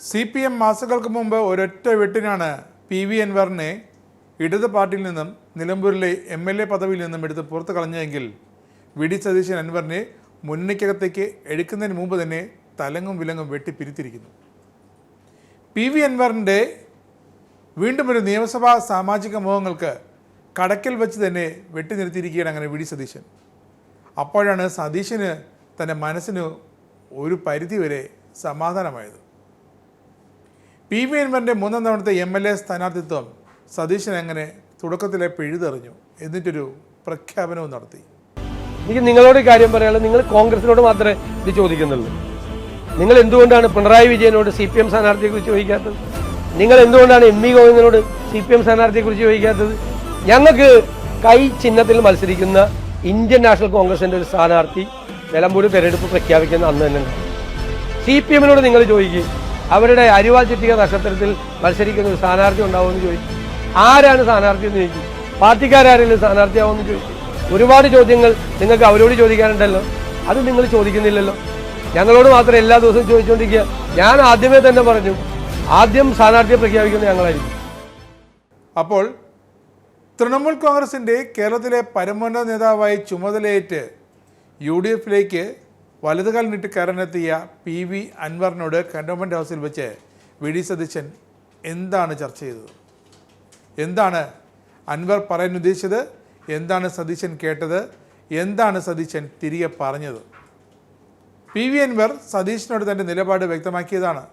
CPM മാസങ്ങൾക്ക് മുമ്പ് ഒരൊറ്റ വെട്ടിനാണ് PV അൻവറിനെ ഇടത് പാർട്ടിയിൽ നിന്നും നിലമ്പൂരിലെ MLA പദവിയിൽ നിന്നും എടുത്ത് പുറത്തു കളഞ്ഞെങ്കിൽ VD സതീശൻ അൻവറിനെ മുന്നണിക്കകത്തേക്ക് എടുക്കുന്നതിന് മുമ്പ് തന്നെ തലങ്ങും വിലങ്ങും വെട്ടിപ്പിരിത്തിരിക്കുന്നു. PV അൻവറിൻ്റെ വീണ്ടും ഒരു നിയമസഭാ സാമാജിക മോഹങ്ങൾക്ക് കടക്കൽ വെച്ച് തന്നെ വെട്ടി നിർത്തിയിരിക്കുകയാണ് അങ്ങനെ VD സതീശൻ. അപ്പോഴാണ് സതീശന് തൻ്റെ മനസ്സിന് ഒരു പരിധിവരെ സമാധാനമായത്. PV അൻവറിൻ്റെ 3 തവണത്തെ MLA സ്ഥാനാർത്ഥിത്വം സതീശൻ അങ്ങനെ തുടക്കത്തിലെ പിഴുതെറിഞ്ഞു. എന്നിട്ടൊരു പ്രഖ്യാപനവും നടത്തി. എനിക്ക് നിങ്ങളോട് കാര്യം പറയാനുള്ളത്, നിങ്ങൾ കോൺഗ്രസിനോട് മാത്രമേ ഇത് ചോദിക്കുന്നുള്ളൂ. നിങ്ങൾ എന്തുകൊണ്ടാണ് പിണറായി വിജയനോട് CPM സ്ഥാനാർത്ഥിയെക്കുറിച്ച് ചോദിക്കാത്തത്? നിങ്ങൾ എന്തുകൊണ്ടാണ് MV ഗോവിന്ദനോട് CPM സ്ഥാനാർത്ഥിയെക്കുറിച്ച് ചോദിക്കാത്തത്? ഞങ്ങൾക്ക് കൈ ചിഹ്നത്തിൽ മത്സരിക്കുന്ന ഇന്ത്യൻ നാഷണൽ കോൺഗ്രസിൻ്റെ ഒരു സ്ഥാനാർത്ഥി നിലമ്പൂർ തെരഞ്ഞെടുപ്പ് പ്രഖ്യാപിക്കുന്ന അന്ന് തന്നെ CPMനോട് നിങ്ങൾ ചോദിക്കും, അവരുടെ അരിവാൾ ചുറ്റിക നക്ഷത്രത്തിൽ മത്സരിക്കുന്ന ഒരു സ്ഥാനാർത്ഥി ഉണ്ടാവുമെന്ന് ചോദിക്കും. ആരാണ് സ്ഥാനാർത്ഥി എന്ന് ചോദിക്കും. പാർട്ടിക്കാരെങ്കിലും സ്ഥാനാർത്ഥിയാവുമെന്ന് ചോദിക്കും. ഒരുപാട് ചോദ്യങ്ങൾ നിങ്ങൾക്ക് അവരോട് ചോദിക്കാനുണ്ടല്ലോ, അത് നിങ്ങൾ ചോദിക്കുന്നില്ലല്ലോ. ഞങ്ങളോട് മാത്രം എല്ലാ ദിവസവും ചോദിച്ചുകൊണ്ടിരിക്കുക. ഞാൻ ആദ്യമേ തന്നെ പറഞ്ഞു, ആദ്യം സ്ഥാനാർത്ഥിയെ പ്രഖ്യാപിക്കുന്നത് ഞങ്ങളായിരിക്കും. അപ്പോൾ തൃണമൂൽ കോൺഗ്രസിൻ്റെ കേരളത്തിലെ പരമോന്നത നേതാവായി ചുമതലയേറ്റ് UDFിലേക്ക് വലതുകാൽ നീട്ടി കയറാനെത്തിയ PV അൻവറിനോട് കന്റോൺമെൻറ് ഹൗസിൽ വെച്ച് VD സതീശൻ എന്താണ് ചർച്ച ചെയ്തത്? എന്താണ് അൻവർ പറയാൻ ഉദ്ദേശിച്ചത്? എന്താണ് സതീശൻ കേട്ടത്? എന്താണ് സതീശൻ തിരികെ പറഞ്ഞത്? PV അൻവർ സതീശനോട് തൻ്റെ നിലപാട് വ്യക്തമാക്കിയതാണ്.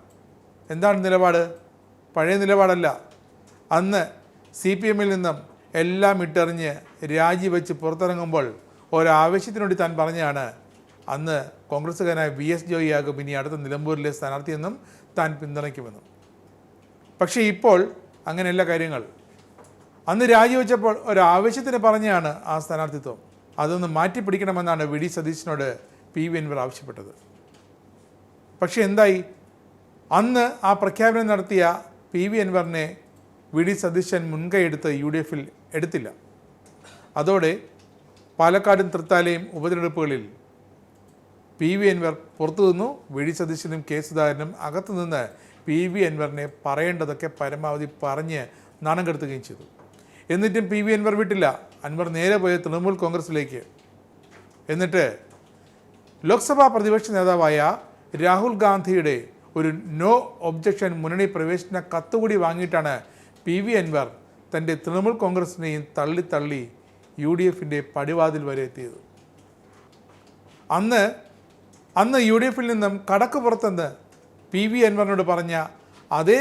എന്താണ് നിലപാട്? പഴയ നിലപാടല്ല. അന്ന് CPMൽ നിന്നും എല്ലാം ഇട്ടെറിഞ്ഞ് രാജിവെച്ച് പുറത്തിറങ്ങുമ്പോൾ ഒരാവശ്യത്തിനോട് താൻ പറഞ്ഞാണ് അന്ന് കോൺഗ്രസ്സുകാരനായ VS ജോയിയാകും ഇനി അടുത്ത നിലമ്പൂരിലെ സ്ഥാനാർത്ഥിയെന്നും താൻ പിന്തുണയ്ക്കുമെന്നും. പക്ഷേ ഇപ്പോൾ അങ്ങനെയല്ല കാര്യങ്ങൾ. അന്ന് രാജിവെച്ചപ്പോൾ ഒരാവശ്യത്തിന് പറഞ്ഞാണ് ആ സ്ഥാനാർത്ഥിത്വം. അതൊന്ന് മാറ്റിപ്പിടിക്കണമെന്നാണ് VD സതീശനോട് PV അൻവർ ആവശ്യപ്പെട്ടത്. പക്ഷേ എന്തായി? അന്ന് ആ പ്രഖ്യാപനം നടത്തിയ PV അൻവറിനെ VD സതീശൻ മുൻകൈയെടുത്ത് UDFിൽ എടുത്തില്ല. അതോടെ പാലക്കാടും തൃത്താലയും ഉപതെരഞ്ഞെടുപ്പുകളിൽ PV അൻവർ പുറത്തു നിന്നു. VD സതീശനും K സുധാകരനും അകത്തു നിന്ന് PV അൻവറിനെ പറയേണ്ടതൊക്കെ പരമാവധി പറഞ്ഞ് നാണം കെടുത്തുകയും ചെയ്തു. എന്നിട്ടും PV അൻവർ വിട്ടില്ല. അൻവർ നേരെ പോയ തൃണമൂൽ കോൺഗ്രസിലേക്ക്. എന്നിട്ട് ലോക്സഭാ പ്രതിപക്ഷ നേതാവായ രാഹുൽ ഗാന്ധിയുടെ ഒരു നോ ഒബ്ജക്ഷൻ മുന്നണി പ്രവേശന കത്തുകൂടി വാങ്ങിയിട്ടാണ് PV അൻവർ തൻ്റെ തൃണമൂൽ കോൺഗ്രസിനെയും തള്ളി UDFിൻ്റെ പടിവാതിൽ വരെ എത്തിയത്. അന്ന് UDFിൽ നിന്നും കടക്ക് പുറത്തെന്ന് PV അൻവറിനോട് പറഞ്ഞ അതേ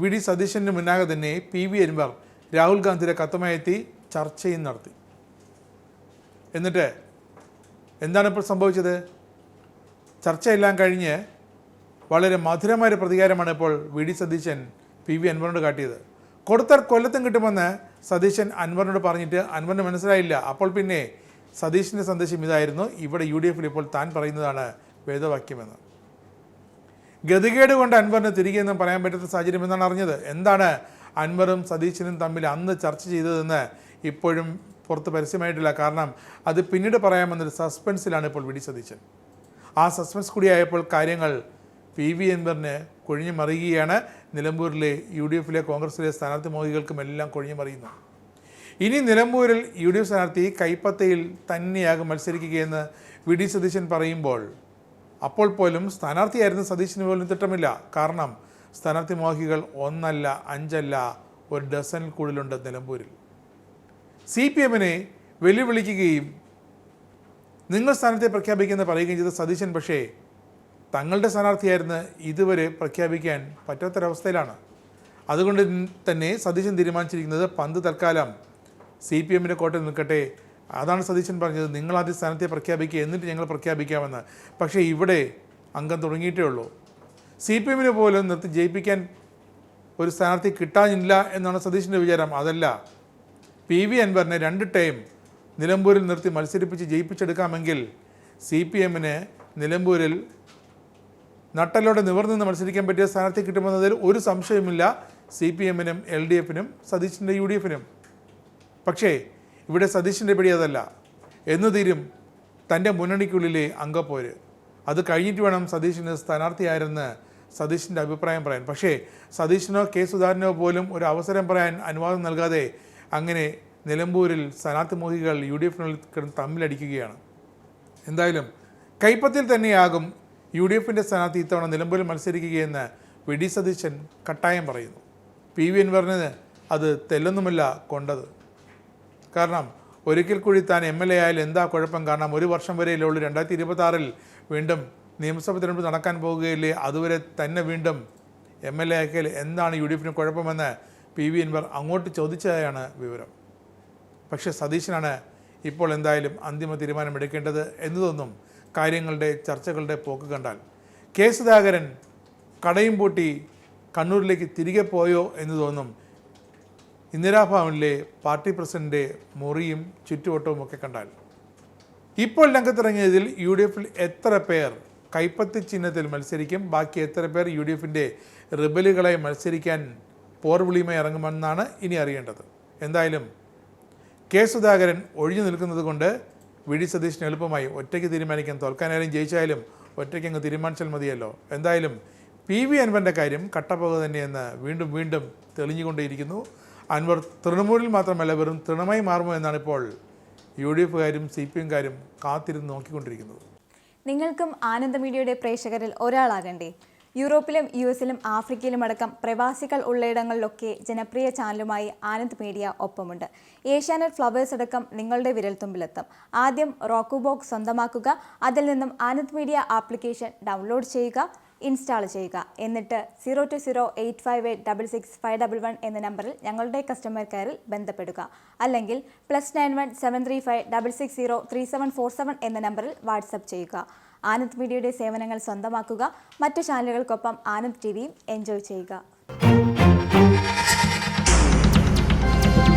VD സതീശന് മുന്നാകെ തന്നെ PV അൻവർ രാഹുൽ ഗാന്ധിയുടെ കത്തുമായി എത്തി ചർച്ചയും നടത്തി. എന്നിട്ട് എന്താണ് ഇപ്പോൾ സംഭവിച്ചത്? ചർച്ചയെല്ലാം കഴിഞ്ഞ് വളരെ മധുരമായ പ്രതികാരമാണ് ഇപ്പോൾ VD സതീശൻ PV അൻവറിനോട് കാട്ടിയത്. കൊടുത്താൽ കൊല്ലത്തും കിട്ടുമെന്ന് സതീശൻ അൻവറിനോട് പറഞ്ഞിട്ട് അൻവറിന് മനസ്സിലായില്ല. അപ്പോൾ പിന്നെ സതീശൻ്റെ സന്ദേശം ഇതായിരുന്നു, ഇവിടെ UDFിൽ ഇപ്പോൾ താൻ പറയുന്നതാണ് വേദവാക്യമെന്ന്. ഗതികേട് കൊണ്ട് അൻവറിന് തിരികെ ഒന്നും പറയാൻ പറ്റാത്ത സാഹചര്യം എന്നാണ് അറിഞ്ഞത്. എന്താണ് അൻവറും സതീശനും തമ്മിൽ അന്ന് ചർച്ച ചെയ്തതെന്ന് ഇപ്പോഴും പുറത്ത് പരസ്യമായിട്ടില്ല. കാരണം അത് പിന്നീട് പറയാമെന്നൊരു സസ്പെൻസിലാണ് ഇപ്പോൾ VD സതീശൻ. ആ സസ്പെൻസ് കൂടിയായപ്പോൾ കാര്യങ്ങൾ PV അൻവറിന് കൊഴിഞ്ഞു മറിയുകയാണ്. നിലമ്പൂരിലെ UDFിലെ കോൺഗ്രസിലെ സ്ഥാനാർത്ഥി മോഹികൾക്കും എല്ലാം കൊഴിഞ്ഞു മറിയുന്നു. ഇനി നിലമ്പൂരിൽ UDF സ്ഥാനാർത്ഥി കൈപ്പത്തയിൽ തന്നെയാകും മത്സരിക്കുകയെന്ന് VD സതീശൻ പറയുമ്പോൾ അപ്പോൾ പോലും സ്ഥാനാർത്ഥിയായിരുന്ന സതീശന് പോലും തിട്ടമില്ല. കാരണം സ്ഥാനാർത്ഥി മോഹികൾ 1 അല്ല 5 അല്ല, ഒരു ഡസനിൽ കൂടുതലുണ്ട് നിലമ്പൂരിൽ. CPMനെ വെല്ലുവിളിക്കുകയും നിങ്ങൾ സ്ഥാനാർത്ഥിയെ പ്രഖ്യാപിക്കുന്ന പറയുകയും ചെയ്ത സതീശൻ പക്ഷേ തങ്ങളുടെ സ്ഥാനാർത്ഥിയായിരുന്ന് ഇതുവരെ പ്രഖ്യാപിക്കാൻ പറ്റാത്തൊരവസ്ഥയിലാണ്. അതുകൊണ്ട് തന്നെ സതീശൻ തീരുമാനിച്ചിരിക്കുന്നത് പന്ത് തൽക്കാലം CPMൻ്റെ കോട്ടയിൽ നിൽക്കട്ടെ. അതാണ് സതീശൻ പറഞ്ഞത്, നിങ്ങളാദ്യം സ്ഥാനാർത്ഥിയെ പ്രഖ്യാപിക്കുക, എന്നിട്ട് ഞങ്ങൾ പ്രഖ്യാപിക്കാമെന്ന്. പക്ഷേ ഇവിടെ അംഗം തുടങ്ങിയിട്ടേ ഉള്ളൂ. CPMന് പോലും നിർത്തി ജയിപ്പിക്കാൻ ഒരു സ്ഥാനാർത്ഥി കിട്ടാനില്ല എന്നാണ് സതീശൻ്റെ വിചാരം. അതല്ല, PV അൻവറിനെ 2 ടൈം നിലമ്പൂരിൽ നിർത്തി മത്സരിപ്പിച്ച് ജയിപ്പിച്ചെടുക്കാമെങ്കിൽ CPMന് നിലമ്പൂരിൽ നട്ടലോടെ നിവർന്ന് മത്സരിക്കാൻ പറ്റിയ സ്ഥാനാർത്ഥി കിട്ടുമെന്നതിൽ ഒരു സംശയമില്ല. CPMനും LDFനും സതീശൻ്റെ UDFനും. പക്ഷേ ഇവിടെ സതീശൻ്റെ പിടി അതല്ല. എന്ന് തീരും തൻ്റെ മുന്നണിക്കുള്ളിലെ അംഗപ്പോര്. അത് കഴിഞ്ഞിട്ട് വേണം സതീശന് സ്ഥാനാർത്ഥിയായിരുന്ന് സതീഷിൻ്റെ അഭിപ്രായം പറയാൻ. പക്ഷേ സതീഷിനോ കെ സുധാകരനോ പോലും ഒരു അവസരം പറയാൻ അനുവാദം നൽകാതെ അങ്ങനെ നിലമ്പൂരിൽ സ്ഥാനാർത്ഥി മോഹികൾ UDF-നുള്ളിൽ കിടന്ന് തമ്മിലടിക്കുകയാണ്. എന്തായാലും കൈപ്പത്തിൽ തന്നെയാകും UDF-ൻ്റെ സ്ഥാനാർത്ഥി ഇത്തവണ നിലമ്പൂരിൽ മത്സരിക്കുകയെന്ന് VD സതീശൻ കട്ടായം പറയുന്നു. PV അൻവറിന് അത് തെല്ലൊന്നുമല്ല കൊണ്ടത്. കാരണം ഒരിക്കൽ കൂടി താൻ MLA ആയാൽ എന്താ കുഴപ്പം? കാരണം ഒരു വർഷം വരെയല്ലേ ഉള്ളൂ. 2026-ൽ വീണ്ടും നിയമസഭ തിരഞ്ഞെടുപ്പ് നടക്കാൻ പോവുകയില്ലേ? അതുവരെ തന്നെ വീണ്ടും MLA ആക്കിയാൽ എന്താണ് UDF-ന് കുഴപ്പമെന്ന് PV അൻവർ അങ്ങോട്ട് ചോദിച്ചതായാണ് വിവരം. പക്ഷേ സതീശനാണ് ഇപ്പോൾ എന്തായാലും അന്തിമ തീരുമാനമെടുക്കേണ്ടത് എന്നതൊന്നും കാര്യങ്ങളുടെ ചർച്ചകളുടെ പോക്ക് കണ്ടാൽ. കെ സുധാകരൻ കടയും പൂട്ടി കണ്ണൂരിലേക്ക് തിരികെ പോയോ എന്ന് തോന്നും. ഇന്ദിരാഭവനിലെ പാർട്ടി പ്രസിഡന്റ് മുറിയും ചുറ്റുവട്ടവും ഒക്കെ കണ്ടാൽ. ഇപ്പോൾ രംഗത്തിറങ്ങിയതിൽ UDF-ൽ എത്ര പേർ കൈപ്പത്തി ചിഹ്നത്തിൽ മത്സരിക്കും, ബാക്കി എത്ര പേർ UDF-ൻ്റെ റിബലുകളെ മത്സരിക്കാൻ പോർവിളിയുമായി ഇറങ്ങുമെന്നാണ് ഇനി അറിയേണ്ടത്. എന്തായാലും കെ സുധാകരൻ ഒഴിഞ്ഞു നിൽക്കുന്നത് കൊണ്ട് VD സതീശന് എളുപ്പമായി ഒറ്റയ്ക്ക് തീരുമാനിക്കാൻ. തോൽക്കാനായാലും ജയിച്ചായാലും ഒറ്റയ്ക്ക് അങ്ങ് തീരുമാനിച്ചാൽ മതിയല്ലോ. എന്തായാലും PV അൻവറിൻ്റെ കാര്യം കട്ടപ്പുക തന്നെയെന്ന് വീണ്ടും വീണ്ടും തെളിഞ്ഞുകൊണ്ടേയിരിക്കുന്നു. അൻവർ തൃണമൂലിൽ മാത്രമല്ല വെറും തൃണമായി മാറുമോ എന്നാണ് ഇപ്പോൾ UDF-കാരും CPM-കാരും കാത്തിരുന്ന് നോക്കിക്കൊണ്ടിരിക്കുന്നത്. നിങ്ങൾക്കും ആനന്ദ മീഡിയയുടെ പ്രേക്ഷകരിൽ ഒരാളാകണ്ടേ? യൂറോപ്പിലും US-ലും ആഫ്രിക്കയിലും അടക്കം പ്രവാസികൾ ഉള്ളയിടങ്ങളിലൊക്കെ ജനപ്രിയ ചാനലുമായി ആനന്ദ് മീഡിയ ഒപ്പമുണ്ട്. ഏഷ്യാനെറ്റ് ഫ്ലവേഴ്സ് അടക്കം നിങ്ങളുടെ വിരൽത്തുമ്പിലെത്തും. ആദ്യം റോക്കു ബോക്സ് സ്വന്തമാക്കുക. അതിൽ നിന്നും ആനന്ദ് മീഡിയ ആപ്ലിക്കേഷൻ ഡൗൺലോഡ് ചെയ്യുക, ഇൻസ്റ്റാൾ ചെയ്യുക. എന്നിട്ട് 02085866511 എന്ന നമ്പറിൽ ഞങ്ങളുടെ കസ്റ്റമർ കെയറിൽ ബന്ധപ്പെടുക. അല്ലെങ്കിൽ +91 735 660 3747 എന്ന നമ്പറിൽ വാട്സപ്പ് ചെയ്യുക. ആനന്ദ് മീഡിയയുടെ സേവനങ്ങൾ സ്വന്തമാക്കുക. മറ്റു ചാനലുകൾക്കൊപ്പം ആനന്ദ് TVയും എൻജോയ് ചെയ്യുക.